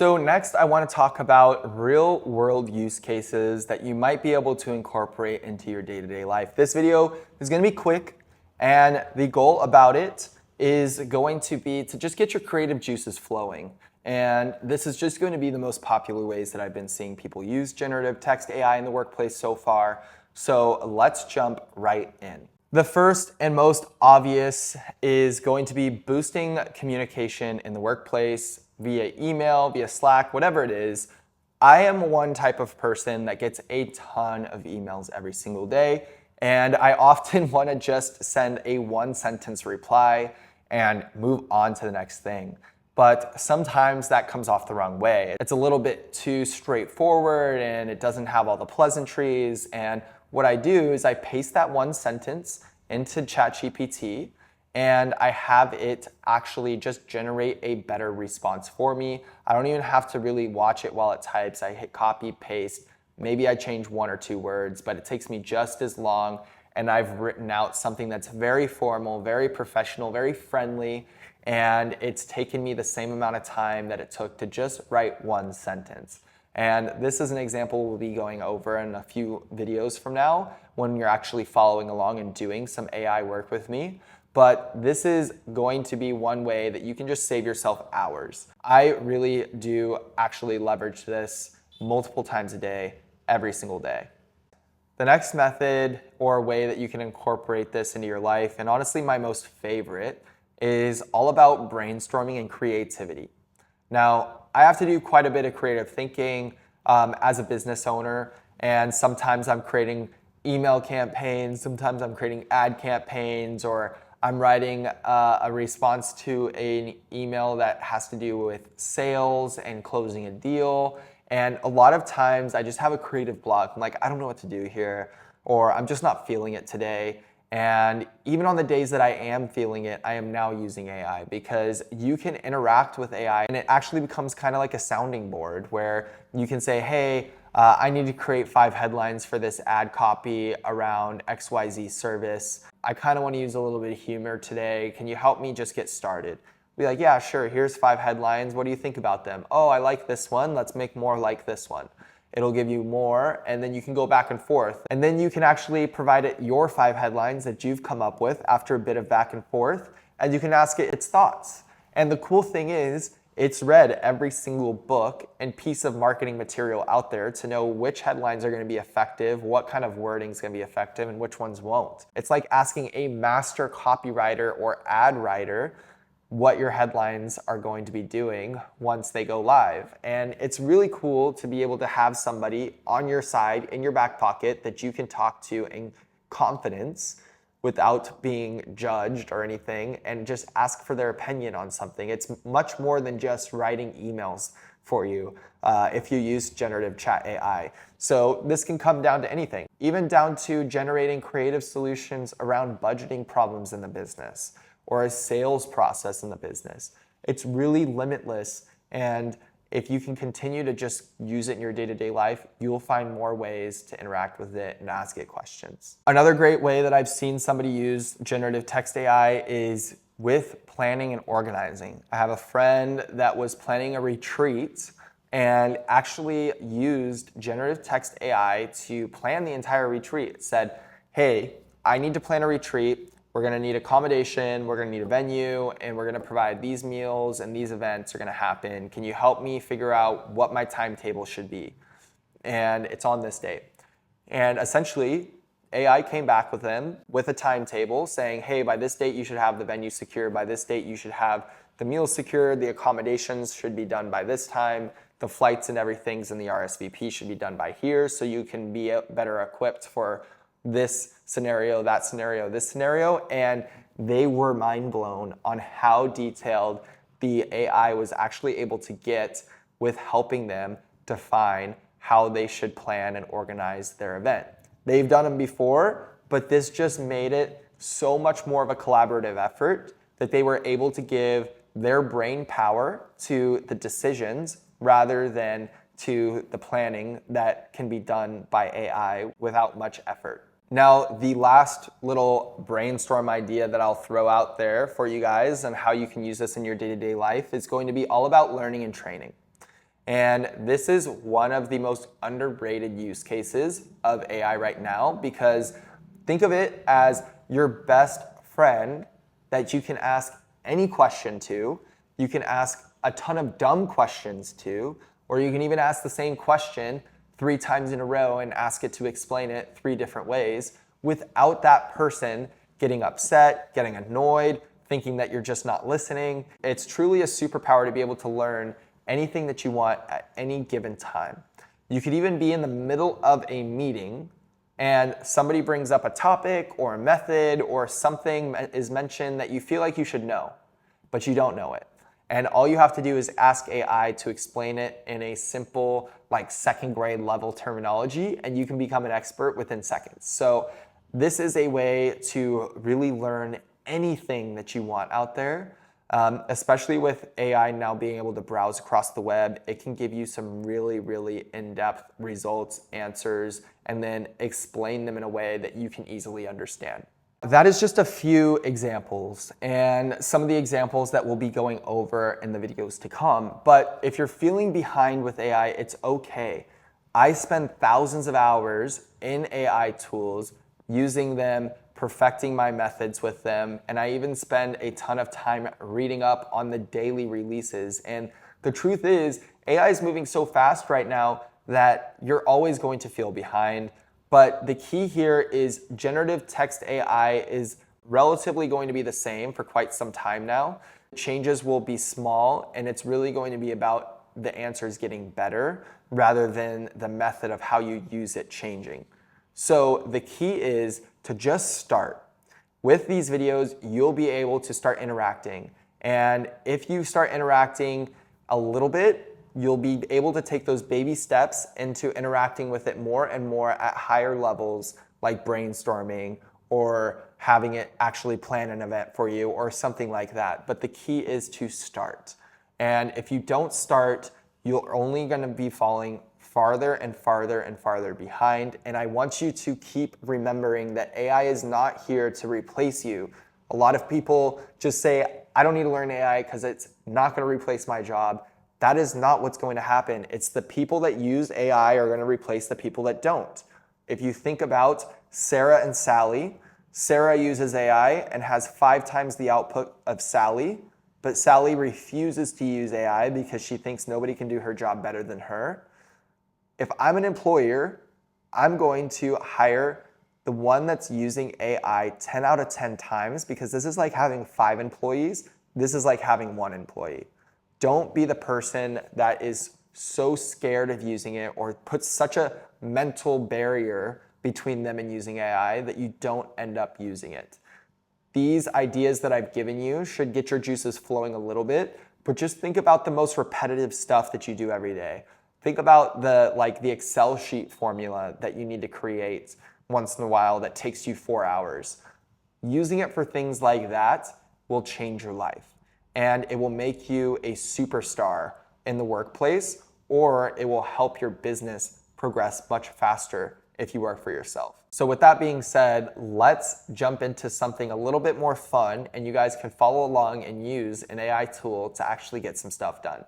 So next, I want to talk about real world use cases that you might be able to incorporate into your day-to-day life. This video is going to be quick, and the goal about it is going to be to just get your creative juices flowing. And this is just going to be the most popular ways that I've been seeing people use generative text AI in the workplace so far. So let's jump right in. The first and most obvious is going to be boosting communication in the workplace via email, via Slack, whatever it is. I am one type of person that gets a ton of emails every single day, and I often want to just send a one-sentence reply and move on to the next thing. But sometimes that comes off the wrong way. It's a little bit too straightforward and it doesn't have all the pleasantries. And what I do is I paste that one sentence into ChatGPT and I have it actually just generate a better response for me. I don't even have to really watch it while it types. I hit copy, paste, maybe I change one or two words, but it takes me just as long, and I've written out something that's very formal, very professional, very friendly, and it's taken me the same amount of time that it took to just write one sentence. And this is an example we'll be going over in a few videos from now when you're actually following along and doing some AI work with me. But this is going to be one way that you can just save yourself hours. I really do actually leverage this multiple times a day, every single day. The next method or way that you can incorporate this into your life, and honestly my most favorite, is all about brainstorming and creativity. Now, I have to do quite a bit of creative thinking as a business owner, and sometimes I'm creating email campaigns, sometimes I'm creating ad campaigns, or I'm writing a response to an email that has to do with sales and closing a deal. And a lot of times I just have a creative block. I'm like, I don't know what to do here, or I'm just not feeling it today. And even on the days that I am feeling it, I am now using AI because you can interact with AI and it actually becomes kind of like a sounding board where you can say, hey, I need to create 5 headlines for this ad copy around XYZ service. I kind of want to use a little bit of humor today. Can you help me just get started? Be like, yeah, sure, here's 5 headlines. What do you think about them? Oh, I like this one. Let's make more like this one. It'll give you more, and then you can go back and forth. And then you can actually provide it your 5 headlines that you've come up with after a bit of back and forth, and you can ask it its thoughts. And the cool thing is, it's read every single book and piece of marketing material out there to know which headlines are going to be effective, what kind of wording is going to be effective, and which ones won't. It's like asking a master copywriter or ad writer what your headlines are going to be doing once they go live. And it's really cool to be able to have somebody on your side in your back pocket that you can talk to in confidence without being judged or anything and just ask for their opinion on something. It's much more than just writing emails for you if you use generative chat AI. So this can come down to anything, even down to generating creative solutions around budgeting problems in the business or a sales process in the business. It's really limitless, and if you can continue to just use it in your day-to-day life, you'll find more ways to interact with it and ask it questions. Another great way that I've seen somebody use generative text AI is with planning and organizing. I have a friend that was planning a retreat and actually used generative text AI to plan the entire retreat. It said, hey, I need to plan a retreat. We're gonna need accommodation, we're gonna need a venue, and we're gonna provide these meals and these events are gonna happen. Can you help me figure out what my timetable should be? And it's on this date. And essentially, AI came back with them with a timetable saying, hey, by this date you should have the venue secured, by this date you should have the meals secured, the accommodations should be done by this time, the flights and everything's in the RSVP should be done by here so you can be better equipped for this scenario, that scenario, this scenario, and they were mind blown on how detailed the AI was actually able to get with helping them define how they should plan and organize their event. They've done them before, but this just made it so much more of a collaborative effort that they were able to give their brain power to the decisions rather than to the planning that can be done by AI without much effort. Now, the last little brainstorm idea that I'll throw out there for you guys and how you can use this in your day-to-day life is going to be all about learning and training. And this is one of the most underrated use cases of AI right now, because think of it as your best friend that you can ask any question to. You can ask a ton of dumb questions to, or you can even ask the same question 3 times in a row and ask it to explain it 3 different ways without that person getting upset, getting annoyed, thinking that you're just not listening. It's truly a superpower to be able to learn anything that you want at any given time. You could even be in the middle of a meeting and somebody brings up a topic or a method or something is mentioned that you feel like you should know, but you don't know it. And all you have to do is ask AI to explain it in a simple, like 2nd grade level terminology, and you can become an expert within seconds. So this is a way to really learn anything that you want out there. Especially with AI now being able to browse across the web, it can give you some really, really in-depth results, answers, and then explain them in a way that you can easily understand. That is just a few examples, and some of the examples that we'll be going over in the videos to come. But if you're feeling behind with AI, it's okay. I spend thousands of hours in AI tools, using them, perfecting my methods with them, and I even spend a ton of time reading up on the daily releases. And the truth is, AI is moving so fast right now that you're always going to feel behind. But the key here is generative text AI is relatively going to be the same for quite some time now. Changes will be small, and it's really going to be about the answers getting better rather than the method of how you use it changing. So the key is to just start. With these videos, you'll be able to start interacting. And if you start interacting a little bit, you'll be able to take those baby steps into interacting with it more and more at higher levels, like brainstorming or having it actually plan an event for you or something like that. But the key is to start. And if you don't start, you're only going to be falling farther and farther and farther behind. And I want you to keep remembering that AI is not here to replace you. A lot of people just say, I don't need to learn AI because it's not going to replace my job. That is not what's going to happen. It's the people that use AI are going to replace the people that don't. If you think about Sarah and Sally, Sarah uses AI and has 5 times the output of Sally, but Sally refuses to use AI because she thinks nobody can do her job better than her. If I'm an employer, I'm going to hire the one that's using AI 10 out of 10 times, because this is like having 5 employees. This is like having 1 employee. Don't be the person that is so scared of using it or puts such a mental barrier between them and using AI that you don't end up using it. These ideas that I've given you should get your juices flowing a little bit, but just think about the most repetitive stuff that you do every day. Think about the Excel sheet formula that you need to create once in a while that takes you 4 hours. Using it for things like that will change your life, and it will make you a superstar in the workplace, or it will help your business progress much faster if you work for yourself. So with that being said, let's jump into something a little bit more fun, and you guys can follow along and use an AI tool to actually get some stuff done.